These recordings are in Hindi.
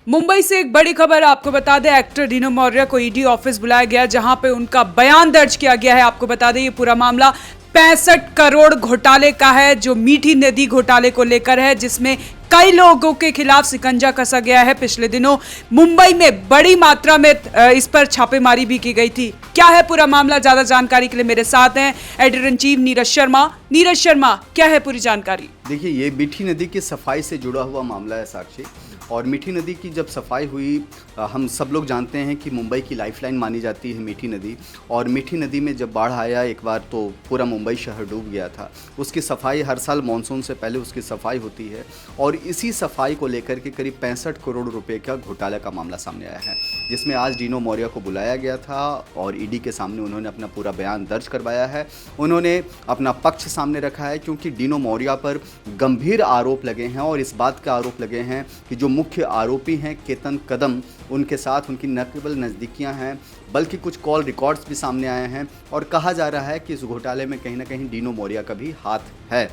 मुंबई से एक बड़ी खबर आपको बता दें, एक्टर डीनो मौर्य को ईडी ऑफिस बुलाया गया जहां पे उनका बयान दर्ज किया गया है। आपको बता दें ये पूरा मामला 65 करोड़ घोटाले का है, जो मीठी नदी घोटाले को लेकर है, जिसमें कई लोगों के खिलाफ शिकंजा कसा गया है। पिछले दिनों मुंबई में बड़ी मात्रा में इस पर छापेमारी भी की गई थी। क्या है पूरा मामला, ज्यादा जानकारी के लिए मेरे साथ हैं editor in chief Neeraj Sharma. Neeraj Sharma, क्या है पूरी जानकारी? देखिए, ये मीठी नदी की सफाई से जुड़ा हुआ मामला है साक्षी। और मीठी नदी की जब सफाई हुई, हम सब लोग जानते हैं कि मुंबई की लाइफलाइन मानी जाती है मीठी नदी। और मीठी नदी में जब बाढ़ आया एक बार, तो पूरा मुंबई शहर डूब गया था। उसकी सफाई हर साल मानसून से पहले उसकी सफाई होती है, और इसी सफाई को लेकर के करीब 65 करोड़ रुपए का घोटाला का मामला सामने आया है, जिसमें आज डीनो मौर्य को बुलाया गया था और ईडी के सामने उन्होंने अपना पूरा बयान दर्ज करवाया है। उन्होंने अपना पक्ष सामने रखा है, क्योंकि डीनो मौर्य पर गंभीर आरोप लगे हैं, और इस बात का आरोप लगे हैं कि जो मुख्य आरोपी हैं केतन कदम, उनके साथ उनकी न केवल नज़दीकियां हैं बल्कि कुछ कॉल रिकॉर्ड्स भी सामने आए हैं। और कहा जा रहा है कि इस घोटाले में कहीं ना कहीं डीनो मौर्य का भी हाथ है,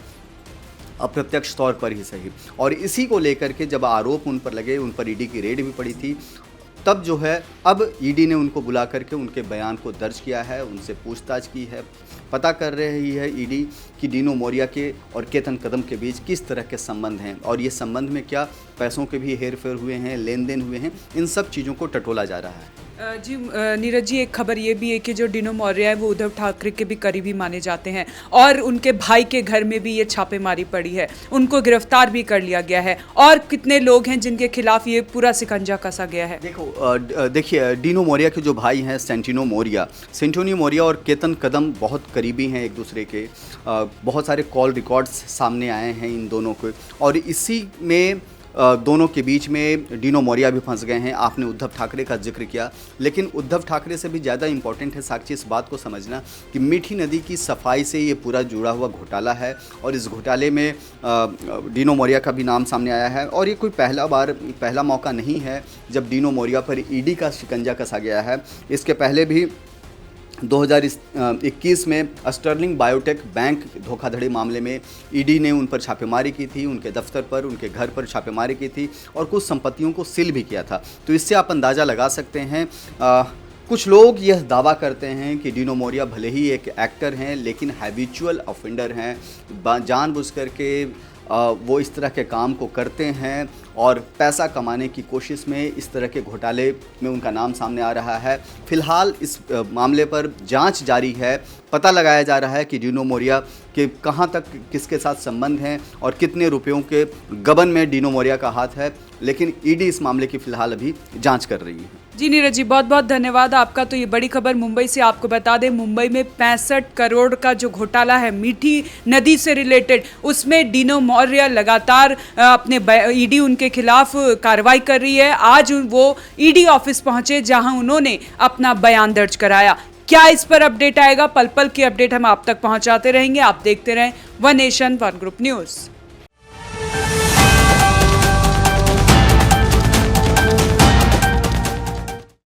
अप्रत्यक्ष तौर पर ही सही। और इसी को लेकर के जब आरोप उन पर लगे, उन पर ईडी की रेड भी पड़ी थी, तब जो है अब ईडी ने उनको बुला करके उनके बयान को दर्ज किया है, उनसे पूछताछ की है। पता कर रही है ईडी कि डीनो मौर्य के और केतन कदम के बीच किस तरह के संबंध हैं, और ये संबंध में क्या पैसों के भी हेर फेर हुए हैं, लेन देन हुए हैं, इन सब चीज़ों को टटोला जा रहा है। जी नीरज जी, एक खबर ये भी है कि जो डीनो मौर्य है वो उद्धव ठाकरे के भी करीबी माने जाते हैं, और उनके भाई के घर में भी ये छापेमारी पड़ी है, उनको गिरफ्तार भी कर लिया गया है। और कितने लोग हैं जिनके खिलाफ ये पूरा शिकंजा कसा गया है? देखिए, डीनो मौर्य के जो भाई हैं सेंटिनो मौर्य और केतन कदम बहुत करीबी हैं एक दूसरे के। बहुत सारे कॉल रिकॉर्ड्स सामने आए हैं इन दोनों के, और इसी में दोनों के बीच में डीनो मौर्य भी फंस गए हैं। आपने उद्धव ठाकरे का जिक्र किया, लेकिन उद्धव ठाकरे से भी ज़्यादा इम्पॉर्टेंट है साक्षी इस बात को समझना कि मीठी नदी की सफाई से ये पूरा जुड़ा हुआ घोटाला है, और इस घोटाले में डीनो मौर्य का भी नाम सामने आया है। और ये कोई पहला मौका नहीं है जब डीनो मौर्य पर ईडी का शिकंजा कसा गया है। इसके पहले भी 2021 में स्टर्लिंग बायोटेक बैंक धोखाधड़ी मामले में ईडी ने उन पर छापेमारी की थी, उनके दफ्तर पर, उनके घर पर छापेमारी की थी, और कुछ संपत्तियों को सील भी किया था। तो इससे आप अंदाज़ा लगा सकते हैं। कुछ लोग यह दावा करते हैं कि डीनो मौर्य भले ही एक एक्टर हैं, लेकिन हैबिचुअल ऑफेंडर हैं। जानबूझकर के वो इस तरह के काम को करते हैं, और पैसा कमाने की कोशिश में इस तरह के घोटाले में उनका नाम सामने आ रहा है। फिलहाल इस मामले पर जांच जारी है। पता लगाया जा रहा है कि डीनो मौर्य के कहां तक किसके साथ संबंध हैं और कितने रुपयों के गबन में डीनो मौर्य का हाथ है, लेकिन ईडी इस मामले की फिलहाल अभी जांच कर रही है। जी नीरज जी, बहुत बहुत धन्यवाद आपका। तो ये बड़ी खबर मुंबई से आपको बता दें, मुंबई में 65 करोड़ का जो घोटाला है मीठी नदी से रिलेटेड, उसमें डीनो मौर्य लगातार अपने ईडी उनके खिलाफ कार्रवाई कर रही है। आज वो ईडी ऑफिस पहुंचे जहां उन्होंने अपना बयान दर्ज कराया। क्या इस पर अपडेट आएगा? पल पल की अपडेट हम आप तक पहुंचाते रहेंगे। आप देखते रहें one nation one group news.